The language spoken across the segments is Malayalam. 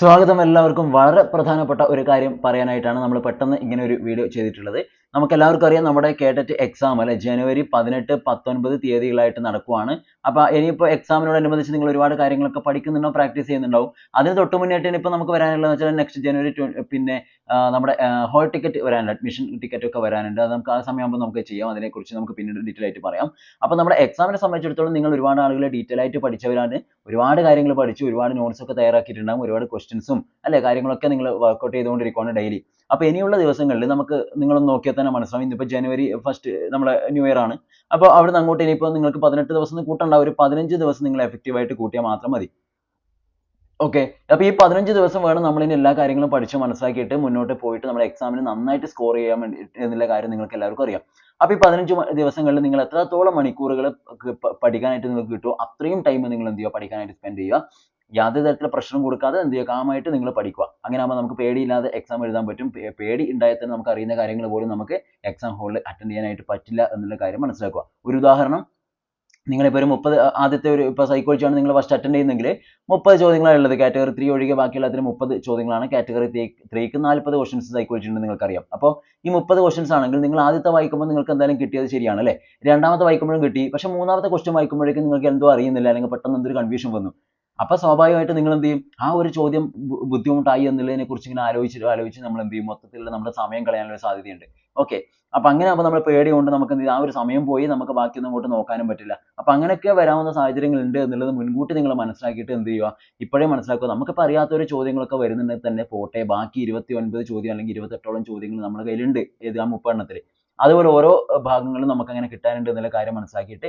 സ്വാഗതം. എല്ലാവർക്കും വളരെ പ്രധാനപ്പെട്ട ഒരു കാര്യം പറയാനായിട്ടാണ് നമ്മൾ പെട്ടെന്ന് ഇങ്ങനെ ഒരു വീഡിയോ ചെയ്തിട്ടുള്ളത്. നമുക്കെല്ലാവർക്കും അറിയാം നമ്മുടെ കേഡറ്റ് എക്സാം അല്ലെ ജനുവരി 18, 19 തീയതികളായിട്ട് നടക്കുവാണ്. അപ്പോൾ ഇനിയിപ്പോൾ എക്സാമിനോടനുബന്ധിച്ച് നിങ്ങൾ ഒരുപാട് കാര്യങ്ങളൊക്കെ പഠിക്കുന്നുണ്ടോ, പ്രാക്ടീസ് ചെയ്യുന്നുണ്ടാവും. അതിന് തൊട്ട് മുന്നേറ്റ് ഇപ്പോൾ നമുക്ക് വരാനുള്ളതെന്ന് വെച്ചാൽ നെക്സ്റ്റ് ജനുവരി പിന്നെ നമ്മുടെ ഹോൾ ടിക്കറ്റ് വരാനുണ്ട്, അഡ്മിഷൻ ടിക്കറ്റ് ഒക്കെ വരാനുണ്ട്. അത് നമുക്ക് ആ സമയമാകുമ്പോൾ നമുക്ക് ചെയ്യാം. അതിനെക്കുറിച്ച് നമുക്ക് പിന്നീട് ഡീറ്റെയിൽ ആയിട്ട് പറയാം. അപ്പോൾ നമ്മുടെ എക്സാമിനെ സംബന്ധിച്ചിടത്തോളം നിങ്ങൾ ഒരുപാട് ആളുകൾ ഡീറ്റെയിൽ ആയിട്ട് പഠിച്ചവരാണ്. ഒരുപാട് കാര്യങ്ങൾ പഠിച്ചു, ഒരുപാട് നോട്ട്സ് ഒക്കെ തയ്യാറാക്കിയിട്ടുണ്ടാകും, ഒരുപാട് ക്വസ്റ്റ്യൻസും അല്ലെ കാര്യങ്ങളൊക്കെ നിങ്ങൾ വർക്കൗട്ട് ചെയ്തുകൊണ്ടിരിക്കുകയാണ് ഡെയിലി. അപ്പോൾ ഇനിയുള്ള ദിവസങ്ങളിൽ നമുക്ക് നിങ്ങളൊന്ന് നോക്കിയാൽ തന്നെ മനസ്സിലാവും. ഇന്നിപ്പോൾ ജനുവരി 1 നമ്മളെ ന്യൂ ഇയർ ആണ്. അപ്പോൾ അവിടുന്ന് അങ്ങോട്ട് ഇനിയിപ്പോൾ നിങ്ങൾക്ക് 18 ദിവസം കൂട്ടണ്ട, ഒരു 15 ദിവസം നിങ്ങൾ എഫക്റ്റീവായിട്ട് കൂട്ടിയാൽ മാത്രം മതി. ഓക്കെ. അപ്പോൾ ഈ 15 ദിവസം വേണം നമ്മളിനി എല്ലാ കാര്യങ്ങളും പഠിച്ച് മനസ്സിലാക്കിയിട്ട് മുന്നോട്ട് പോയിട്ട് നമ്മുടെ എക്സാമിന് നന്നായിട്ട് സ്കോർ ചെയ്യാൻ വേണ്ടി എന്നുള്ള കാര്യം നിങ്ങൾക്ക് എല്ലാവർക്കും അറിയാം. അപ്പോൾ ഈ 15 ദിവസങ്ങളിൽ നിങ്ങൾ എത്രത്തോളം മണിക്കൂറുകൾ പഠിക്കാനായിട്ട് നിങ്ങൾക്ക് കിട്ടുമോ അത്രയും ടൈം നിങ്ങൾ എന്ത് ചെയ്യുക, പഠിക്കാനായിട്ട് സ്പെൻഡ് ചെയ്യുക. യാതൊരു തരത്തിലുള്ള പ്രഷറും കൊടുക്കാതെ എന്ത് ചെയ്യുക, കാമായിട്ട് നിങ്ങൾ പഠിക്കുക. അങ്ങനെ ആകുമ്പോൾ നമുക്ക് പേടിയില്ലാതെ എക്സാം എഴുതാൻ പറ്റും. പേടി ഉണ്ടായാൽ തന്നെ നമുക്ക് അറിയുന്ന കാര്യങ്ങൾ പോലും നമുക്ക് എക്സാം ഹോളിൽ അറ്റൻഡ് ചെയ്യാനായിട്ട് പറ്റില്ല എന്നുള്ള കാര്യം മനസ്സിലാക്കുക. ഒരു ഉദാഹരണം, നിങ്ങളിപ്പോൾ ഒരു 30 ആദ്യത്തെ ഒരു ഇപ്പോൾ സൈക്കോളജി ആണ് നിങ്ങൾ ഫസ്റ്റ് അറ്റൻഡ് ചെയ്യുന്നെങ്കിൽ 30 ചോദ്യങ്ങളാണ് ഉള്ളത്. കാറ്റഗറി 3 ഒഴികെ ബാക്കിയുള്ളതിന് 30 ചോദ്യങ്ങളാണ്. കാറ്റഗറി 3ക്ക് 40 ക്വസ്റ്റ്യൻസ് സൈക്കോളജി ഉണ്ട് നിങ്ങൾക്കറിയാം. അപ്പോൾ ഈ 30 ക്വസ്റ്റ്യൻസ് ആണെങ്കിൽ നിങ്ങൾ ആദ്യത്തെ വായിക്കുമ്പോൾ നിങ്ങൾക്ക് എന്തായാലും കിട്ടിയത് ശരിയാണ് അല്ലേ, രണ്ടാമത്തെ വായിക്കുമ്പോഴും കിട്ടി. പക്ഷേ മൂന്നാമത്തെ ക്വസ്റ്റ്യൻ വായിക്കുമ്പോഴേക്കും നിങ്ങൾക്ക് എന്തോ അറിയുന്നില്ല, അല്ലെങ്കിൽ പെട്ടെന്ന് എന്തൊരു കൺഫ്യൂഷൻ വന്നു. അപ്പോൾ സ്വാഭാവികമായിട്ട് നിങ്ങൾ എന്ത് ചെയ്യും, ആ ഒരു ചോദ്യം ബുദ്ധിമുട്ടായി എന്നുള്ളതിനെ കുറിച്ച് ഇങ്ങനെ ആലോചിച്ച് നമ്മൾ എന്ത് ചെയ്യും, മൊത്തത്തിലുള്ള നമ്മുടെ സമയം കളയാനുള്ള സാധ്യതയുണ്ട്. ഓക്കെ. അപ്പോൾ അങ്ങനെ ആകുമ്പോൾ നമ്മൾ പേടി കൊണ്ട് നമുക്ക് എന്ത് ചെയ്യും, ആ ഒരു സമയം പോയി നമുക്ക് ബാക്കിയൊന്നും അങ്ങോട്ട് നോക്കാനും പറ്റില്ല. അപ്പോൾ അങ്ങനെയൊക്കെ വരാവുന്ന സാഹചര്യങ്ങൾ ഉണ്ട് എന്നുള്ളത് മുൻകൂട്ടി നിങ്ങൾ മനസ്സിലാക്കിയിട്ട് എന്ത് ചെയ്യുക, ഇപ്പോഴേ മനസ്സിലാക്കുക. നമുക്കിപ്പോൾ അറിയാത്തൊരു ചോദ്യങ്ങളൊക്കെ വരുന്നുണ്ടെങ്കിൽ തന്നെ പോട്ടെ, ബാക്കി 29 ചോദ്യം അല്ലെങ്കിൽ 28ഓളം ചോദ്യങ്ങൾ നമ്മുടെ കയ്യിലുണ്ട്. ഏത് ആ 30 എണ്ണത്തിൽ. അതുപോലെ ഓരോ ഭാഗങ്ങളും നമുക്ക് അങ്ങനെ കിട്ടാനുണ്ട് എന്നുള്ള കാര്യം മനസ്സിലാക്കിയിട്ട്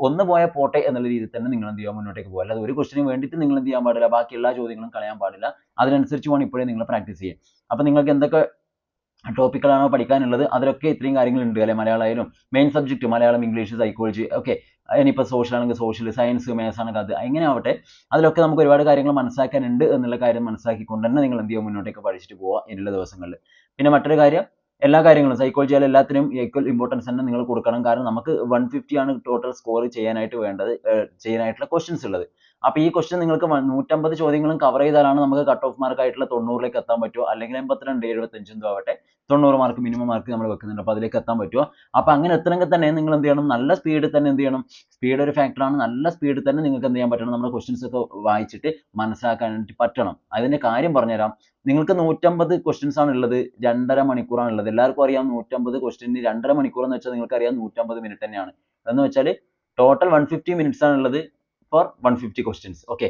ഒന്ന് പോയാൽ പോട്ടെ എന്നുള്ള രീതിയിൽ തന്നെ നിങ്ങൾ എന്ത് ചെയ്യുക, മുന്നോട്ടേക്ക് പോകുക. അല്ലാതെ ഒരു ക്വസ്റ്റിന് വേണ്ടിയിട്ട് നിങ്ങൾ എന്ത് ചെയ്യാൻ പാടില്ല, ബാക്കി എല്ലാ ചോദ്യങ്ങളും കളയാൻ പാടില്ല. അതിനനുസരിച്ച് വേണം ഇപ്പോഴേ നിങ്ങൾ പ്രാക്ടീസ് ചെയ്യാൻ. അപ്പോൾ നിങ്ങൾക്ക് എന്തൊക്കെ ടോപ്പിക്കുകളാണോ പഠിക്കാനുള്ളത് അതിലൊക്കെ ഇത്രയും കാര്യങ്ങളുണ്ട് അല്ലെ. മലയാളമായാലും main subject Malayalam, English, psychology, okay. ഇനിയിപ്പോൾ സോഷ്യൽ ആണെങ്കിൽ സോഷ്യൽ, സയൻസ്, മാത്സ് ആണെങ്കിൽ അത്, എങ്ങനെ ആവട്ടെ അതിലൊക്കെ നമുക്ക് ഒരുപാട് കാര്യങ്ങൾ മനസ്സിലാക്കാനുണ്ട് എന്നുള്ള കാര്യം മനസ്സിലാക്കിക്കൊണ്ട് തന്നെ നിങ്ങൾ എന്ത് ചെയ്യുക, മുന്നോട്ടേക്ക് പഠിച്ചിട്ട് പോവുക ഇനിയുള്ള ദിവസങ്ങളിൽ. പിന്നെ മറ്റൊരു കാര്യം, എല്ലാ കാര്യങ്ങളും സൈക്കോളജി ആയാലും എല്ലാത്തിനും ഈക്വൽ ഇമ്പോർട്ടൻസ് തന്നെ നിങ്ങൾ കൊടുക്കണം. കാരണം നമുക്ക് 150 ആണ് ടോട്ടൽ സ്കോർ ചെയ്യാനായിട്ട് വേണ്ടത്, ചെയ്യാനായിട്ടുള്ള ക്വസ്റ്റ്യൻസ് ഉള്ളത്. അപ്പോൾ ഈ ക്വസ്റ്റ്യൻ നിങ്ങൾക്ക് 150 ചോദ്യങ്ങളും കവർ ചെയ്താലാണ് നമുക്ക് കട്ട് ഓഫ് മാർക്ക് ആയിട്ടുള്ള 90ലേക്ക് എത്താൻ പറ്റുമോ, അല്ലെങ്കിൽ 82, 75 എന്തോ ആവട്ടെ 90 മാർക്ക് മിനിമം മാർക്ക് നമ്മൾ വെക്കുന്നുണ്ട്. അപ്പോൾ അതിലേക്ക് എത്താൻ പറ്റുമോ. അപ്പോൾ അങ്ങനെ എത്തണമെങ്കിൽ തന്നെ നിങ്ങൾ എന്ത് ചെയ്യണം, നല്ല സ്പീഡിൽ തന്നെ എന്ത് ചെയ്യണം, സ്പീഡ് ഒരു ഫാക്ടറാണ്. നല്ല സ്പീഡിൽ തന്നെ നിങ്ങൾക്ക് എന്ത് ചെയ്യാൻ പറ്റണം, നമ്മുടെ ക്വസ്റ്റ്യൻസ് ഒക്കെ വായിച്ചിട്ട് മനസ്സിലാക്കാനായിട്ട് പറ്റണം. അതിന്റെ കാര്യം പറഞ്ഞുതരാം. നിങ്ങൾക്ക് 150 ക്വസ്റ്റ്യൻസ് ആണ് ഉള്ളത്, 2.5 മണിക്കൂറാണ് ഉള്ളത്. എല്ലാവർക്കും അറിയാം 150 ക്വസ്റ്റ്യന് 2.5 മണിക്കൂർ എന്ന് വെച്ചാൽ നിങ്ങൾക്ക് അറിയാം 150 മിനിറ്റ് തന്നെയാണ്. എന്ന് വെച്ചാൽ ടോട്ടൽ 150 മിനിറ്റ്സ് ആണ് ഉള്ളത് ഫോർ 150 ക്വസ്റ്റ്യൻസ്. ഓക്കെ.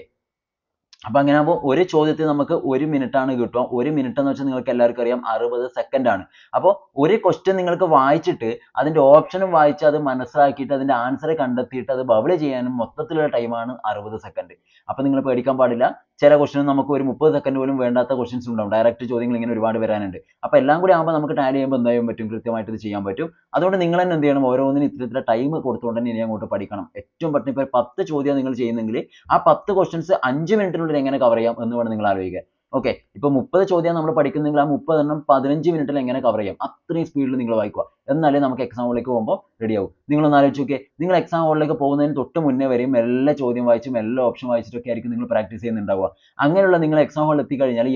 അപ്പോൾ അങ്ങനെ ആകുമ്പോൾ ഒരു ചോദ്യത്തിന് നമുക്ക് 1 മിനിറ്റ് ആണ് കിട്ടുക. 1 മിനിറ്റ് എന്ന് വെച്ചാൽ നിങ്ങൾക്ക് എല്ലാവർക്കും അറിയാം 60 സെക്കൻഡ് ആണ്. അപ്പോൾ ഒരു ക്വസ്റ്റ്യൻ നിങ്ങൾക്ക് വായിച്ചിട്ട് അതിന്റെ ഓപ്ഷനും വായിച്ച് അത് മനസ്സിലാക്കിയിട്ട് അതിന്റെ ആൻസർ കണ്ടെത്തിയിട്ട് അത് ബബിൾ ചെയ്യാനും മൊത്തത്തിലുള്ള ടൈമാണ് 60 സെക്കൻഡ്. അപ്പോൾ നിങ്ങൾ പേടിക്കാൻ പാടില്ല. ചില ക്വസ്റ്റ്യൻ നമുക്ക് ഒരു 30 സെക്കൻഡ് പോലും വേണ്ടാത്ത ക്വസ്റ്റ്യൻസ് ഉണ്ടാവും. ഡയറക്റ്റ് ചോദ്യങ്ങൾ ഇങ്ങനെ ഒരുപാട് വരാനുണ്ട്. അപ്പോൾ എല്ലാം കൂടി ആകുമ്പോൾ നമുക്ക് ടാലി ചെയ്യുമ്പോൾ എന്താ ചെയ്യാൻ പറ്റും, കൃത്യമായിട്ട് ഇത് ചെയ്യാൻ പറ്റും. അതുകൊണ്ട് നിങ്ങൾ തന്നെ എന്ത് ചെയ്യണം, ഓരോന്നിനും ഇത്ര ടൈം കൊടുത്തുകൊണ്ട് തന്നെ ഇനി അങ്ങോട്ട് പഠിക്കണം. ഏറ്റവും പെട്ടെന്ന് ഇപ്പോൾ 10 ചോദ്യം നിങ്ങൾ ചെയ്യുന്നെങ്കിൽ ആ 10 ക്വസ്റ്റ്യൻസ് 5 മിനിറ്റിനുള്ളിൽ എങ്ങനെ കവർ ചെയ്യാം എന്ന് വേണം നിങ്ങൾ ആലോചിക്കാൻ. ഓക്കെ. ഇപ്പോൾ 30 ചോദ്യം നമ്മൾ പഠിക്കുന്നെങ്കിൽ ആ 30 എണ്ണം 15 മിനിറ്റിൽ എങ്ങനെ കവർ ചെയ്യാം, അത്രയും സ്പീഡിൽ നിങ്ങൾ വായിക്കുക. എന്നാലേ നമുക്ക് എക്സാം ഹോളിലേക്ക് പോകുമ്പോൾ റെഡിയാവും. നിങ്ങളൊന്ന് ആലോചിച്ച് നോക്കിയേ, നിങ്ങൾ എക്സാം ഹോളിലേക്ക് പോകുന്നതിന് തൊട്ട് മുന്നേ വരെയും എല്ലാ ചോദ്യം വായിച്ചും എല്ലാ ഓപ്ഷൻ വായിച്ചിട്ടൊക്കെ ആയിരിക്കും നിങ്ങൾ പ്രാക്ടീസ് ചെയ്യുന്നുണ്ടാവുക. അങ്ങനെയുള്ള നിങ്ങൾ എക്സാം ഹോളിൽ എത്തിക്കഴിഞ്ഞാൽ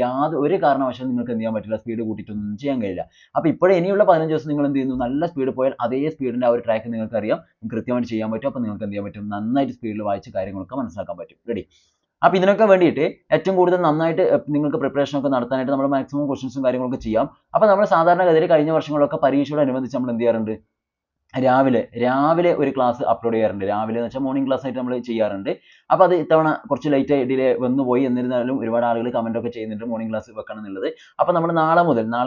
ഒരു കാരണവശാലും നിങ്ങൾക്ക് എന്ത് ചെയ്യാൻ പറ്റില്ല, സ്പീഡ് കൂട്ടിയിട്ടൊന്നും ചെയ്യാൻ കഴിയില്ല. അപ്പോൾ ഇപ്പോഴേ ഇനിയുള്ള 15 ദിവസം നിങ്ങൾ എന്ത് ചെയ്യുന്നു, നല്ല സ്പീഡ് പോയാൽ അതേ സ്പീഡിന്റെ ആ ഒരു ട്രാക്ക് നിങ്ങൾക്ക് അറിയാം, കൃത്യമായിട്ട് ചെയ്യാൻ പറ്റും. അപ്പോൾ നിങ്ങൾക്ക് എന്ത് ചെയ്യാൻ പറ്റും, നന്നായിട്ട് സ്പീഡിൽ വായിച്ച് കാര്യങ്ങളൊക്കെ മനസ്സിലാക്കാൻ പറ്റും. റെഡി. അപ്പോൾ ഇതിനൊക്കെ വേണ്ടിയിട്ട് ഏറ്റവും കൂടുതൽ നന്നായിട്ട് നിങ്ങൾക്ക് പ്രിപ്പറേഷൻ ഒക്കെ നടത്താനായിട്ട് നമ്മൾ മാക്സിമം ക്വസ്റ്റൻസും കാര്യങ്ങളൊക്കെ ചെയ്യാം. അപ്പോൾ നമ്മൾ സാധാരണഗതിയിൽ കഴിഞ്ഞ വർഷങ്ങളൊക്കെ പരീക്ഷയോടനുബന്ധിച്ച് നമ്മൾ എന്ത് ചെയ്യാറുണ്ട്, രാവിലെ ഒരു ക്ലാസ് അപ്ലോഡ് ചെയ്യാറുണ്ട്. രാവിലെ എന്ന് വെച്ചാൽ മോർണിംഗ് ക്ലാസ് ആയിട്ട് നമ്മൾ ചെയ്യാറുണ്ട്. അപ്പോൾ അത് ഇത്തവണ കുറച്ച് ലേറ്റ് ആയി ഡിലേ വന്നു പോയി. എന്നിരുന്നാലും ഒരുപാട് ആളുകൾ കമന്റ് ഒക്കെ ചെയ്യുന്നുണ്ട് മോർണിംഗ് ക്ലാസ് വെക്കണം എന്നുള്ളത്. അപ്പോൾ നമ്മൾ നാളെ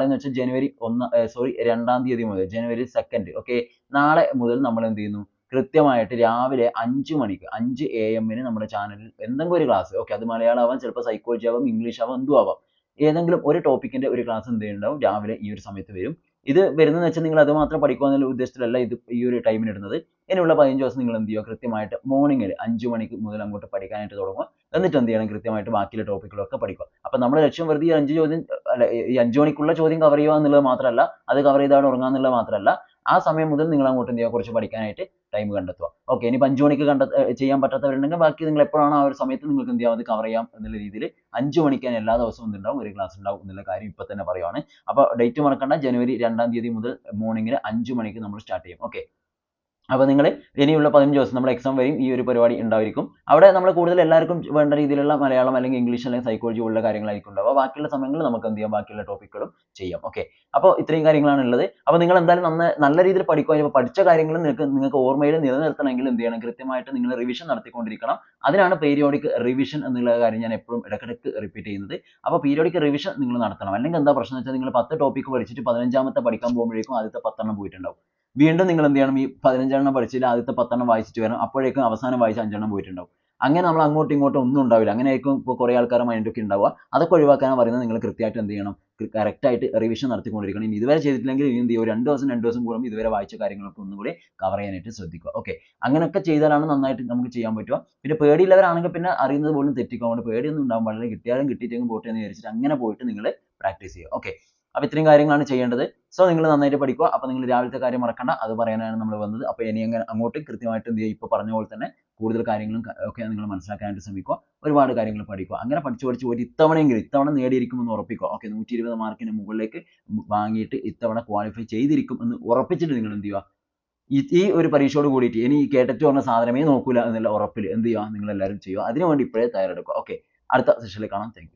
എന്ന് വെച്ചാൽ ജനുവരി 2-ാം തീയതി മുതൽ ജനുവരി 2, ഓക്കെ, നാളെ മുതൽ നമ്മൾ എന്ത് ചെയ്യുന്നു, കൃത്യമായിട്ട് രാവിലെ 5 മണിക്ക് 5 AM നമ്മുടെ ചാനലിൽ എന്തെങ്കിലും ഒരു ക്ലാസ്, ഓക്കെ, അത് മലയാളം ആവാം, ചിലപ്പോൾ സൈക്കോളജി ആവാം, ഇംഗ്ലീഷ് ആവാം, എന്തും ആവാം, ഏതെങ്കിലും ഒരു ടോപ്പിക്കിന്റെ ഒരു ക്ലാസ് എന്ത് ചെയ്യുന്നുണ്ടാവും, രാവിലെ ഈ ഒരു സമയത്ത് വരും. ഇത് വരുന്നതെന്ന് വെച്ചാൽ നിങ്ങൾ അത് മാത്രം പഠിക്കുക എന്നുള്ള ഉദ്ദേശത്തിലല്ല ഇത് ഈ ഒരു ടൈമിന് ഇടുന്നത്. ഇനിയുള്ള 15 ദിവസം നിങ്ങൾ എന്ത് ചെയ്യുക, കൃത്യമായിട്ട് മോർണിംഗിൽ 5 മണിക്ക് മുതൽ അങ്ങോട്ട് പഠിക്കാനായിട്ട് തുടങ്ങുക. എന്നിട്ട് എന്ത് ചെയ്യണം, കൃത്യമായിട്ട് ബാക്കിയുള്ള ടോപ്പിക്കുകളൊക്കെ പഠിക്കുക. അപ്പോൾ നമ്മുടെ ലക്ഷ്യം വെറുതെ ഈ 5 ചോദ്യം അല്ല, ഈ 5 മണിക്കുള്ള ചോദ്യം കവർ ചെയ്യുക എന്നുള്ളത് മാത്രമല്ല, അത് കവർ ചെയ്താൽ ഉറങ്ങുക എന്നുള്ളത് മാത്രമല്ല, ആ സമയം മുതൽ നിങ്ങൾ അങ്ങോട്ട് എന്ത് ചെയ്യുക, കുറച്ച് പഠിക്കാനായിട്ട് ടൈം കണ്ടെത്തുക. ഓക്കെ, ഇനി 5 മണിക്ക് ചെയ്യാൻ പറ്റാത്തവരുണ്ടെങ്കിൽ ബാക്കി നിങ്ങൾ എപ്പോഴാണോ ആ ഒരു സമയത്ത് നിങ്ങൾക്ക് എന്ത് ചെയ്യാം, അത് കവർ ചെയ്യാം എന്നുള്ള രീതിയിൽ 5 മണിക്ക് ഞാൻ എല്ലാ ദിവസവും എന്തുണ്ടാവും, ഒരു ക്ലാസ് ഉണ്ടാവും എന്നുള്ള കാര്യം ഇപ്പൊ തന്നെ പറയുവാണ്. അപ്പോൾ ഡേറ്റ് മറക്കണ്ട, ജനുവരി 2-ാം തീയതി മുതൽ മോർണിംഗിൽ 5 മണിക്ക് നമ്മൾ സ്റ്റാർട്ട് ചെയ്യും. ഓക്കെ, അപ്പോൾ നിങ്ങൾ ഇനിയുള്ള 15 ദിവസം നമ്മുടെ എക്സാം വരെയും ഈ ഒരു പരിപാടി ഉണ്ടായിരിക്കും. അവിടെ നമ്മൾ കൂടുതൽ എല്ലാവർക്കും വേണ്ട രീതിയിലുള്ള മലയാളം അല്ലെങ്കിൽ ഇംഗ്ലീഷ് അല്ലെങ്കിൽ സൈക്കോളജി ഉള്ള കാര്യങ്ങളായിരിക്കും ഉണ്ടാവുക. ബാക്കിയുള്ള സമയങ്ങളിൽ നമുക്ക് എന്ത് ചെയ്യാം, ബാക്കിയുള്ള ടോപ്പിക്കുകളും ചെയ്യാം. ഓക്കെ, അപ്പോൾ ഇത്രയും കാര്യങ്ങളാണ് ഉള്ളത്. അപ്പോൾ നിങ്ങൾ എന്തായാലും നല്ല രീതിയിൽ പഠിക്കുക. ഇപ്പോൾ പഠിച്ച കാര്യങ്ങൾ നിങ്ങൾക്ക് ഓർമ്മയിൽ നിലനിർത്തണമെങ്കിൽ എന്ത് ചെയ്യണം, കൃത്യമായിട്ട് നിങ്ങൾ റിവിഷൻ നടത്തിക്കൊണ്ടിരിക്കണം. അതിനാണ് പീരിയോഡിക് റിവിഷൻ എന്നുള്ള കാര്യം ഞാൻ എപ്പോഴും ഇടയ്ക്കിടയ്ക്ക് റിപ്പീറ്റ് ചെയ്യുന്നത്. അപ്പോൾ പീരിയോഡിക് റിവിഷൻ നിങ്ങൾ നടത്തണം. അല്ലെങ്കിൽ എന്താ പ്രശ്നം എന്ന് വെച്ചാൽ നിങ്ങൾ 10 ടോപ്പിക്ക് പഠിച്ചിട്ട് 15ാമത്തെ പഠിക്കാൻ പോകുമ്പോഴേക്കും ആദ്യത്തെ 10 പോയിട്ടുണ്ടാവും. വീണ്ടും നിങ്ങൾ എന്ത് ചെയ്യണം, ഈ 15 പഠിച്ചിട്ട് ആദ്യത്തെ 10 വായിച്ചിട്ട് വരണം. അപ്പോഴേക്കും അവസാനം വായിച്ച 5 പോയിട്ടുണ്ടാവും. അങ്ങനെ നമ്മൾ അങ്ങോട്ടും ഇങ്ങോട്ടും ഒന്നും ഉണ്ടാവില്ല. അങ്ങനെ ആയിരിക്കും ഇപ്പോൾ കുറേ ആൾക്കാരുടെ മൈൻഡൊക്കെ ഉണ്ടാവുക. അതൊക്കെ ഒഴിവാക്കാനാണ് പറയുന്നത്. നിങ്ങൾ കൃത്യമായിട്ട് എന്ത് ചെയ്യണം, കറക്റ്റായിട്ട് റിവിഷൻ നടത്തിക്കൊണ്ടിരിക്കണം. ഇനി ഇതുവരെ ചെയ്തിട്ടില്ലെങ്കിൽ ഇനി എന്ത് ചെയ്യും, 2 ദിവസം കൂടുമ്പോൾ ഇതുവരെ വായിച്ച കാര്യങ്ങളൊക്കെ ഒന്നുകൂടി കവർ ചെയ്യാനായിട്ട് ശ്രദ്ധിക്കുക. ഓക്കെ, അങ്ങനെയൊക്കെ ചെയ്താലാണ് നന്നായിട്ട് നമുക്ക് ചെയ്യാൻ പറ്റുക. പിന്നെ പേടിയുള്ളവരാണെങ്കിൽ പിന്നെ അറിയുന്നത് പോലും തെറ്റിക്കും. അതുകൊണ്ട് പേടിയൊന്നും ഉണ്ടാകും. വളരെ കിട്ടിയാലും കിട്ടിയിട്ടെങ്കിലും പോട്ടെ എന്ന് വിചാരിച്ചിട്ട് അങ്ങനെ പോയിട്ട് നിങ്ങൾ പ്രാക്ടീസ് ചെയ്യുക. ഓക്കെ, അപ്പോൾ ഇത്രയും കാര്യങ്ങളാണ് ചെയ്യേണ്ടത്. സോ നിങ്ങൾ നന്നായിട്ട് പഠിക്കുക. അപ്പോൾ നിങ്ങൾ രാവിലത്തെ കാര്യം മറക്കണ്ട, അത് പറയാനാണ് നമ്മൾ വന്നത്. അപ്പോൾ ഇനി അങ്ങോട്ട് കൃത്യമായിട്ട് എന്ത് ചെയ്യുക, ഇപ്പോൾ പറഞ്ഞ പോലെ തന്നെ കൂടുതൽ കാര്യങ്ങളും ഒക്കെ നിങ്ങൾ മനസ്സിലാക്കാനായിട്ട് ശ്രമിക്കുക. ഒരുപാട് കാര്യങ്ങൾ പഠിക്കുക. അങ്ങനെ പഠിച്ച് പോയിട്ട് ഇത്തവണ നേടിയിരിക്കുമെന്ന് ഉറപ്പിക്കുക. ഓക്കെ, 120 മാർക്കിന് മുകളിലേക്ക് വാങ്ങിയിട്ട് ഇത്തവണ ക്വാളിഫൈ ചെയ്തിരിക്കും എന്ന് ഉറപ്പിച്ചിട്ട് നിങ്ങൾ എന്ത് ചെയ്യുക, ഈ ഒരു പരീക്ഷയോട് കൂടിയിട്ട് ഇനി ഈ കേട്ടറ്റ് പറഞ്ഞ സാധനമേ നോക്കൂല എന്നുള്ള ഉറപ്പിൽ എന്ത് ചെയ്യുക, നിങ്ങൾ എല്ലാവരും ചെയ്യുക. അതിനുവേണ്ടി ഇപ്പോഴേ തയ്യാറെടുക്കുക. ഓക്കെ, അടുത്ത സെഷനിൽ കാണാം. Thank you.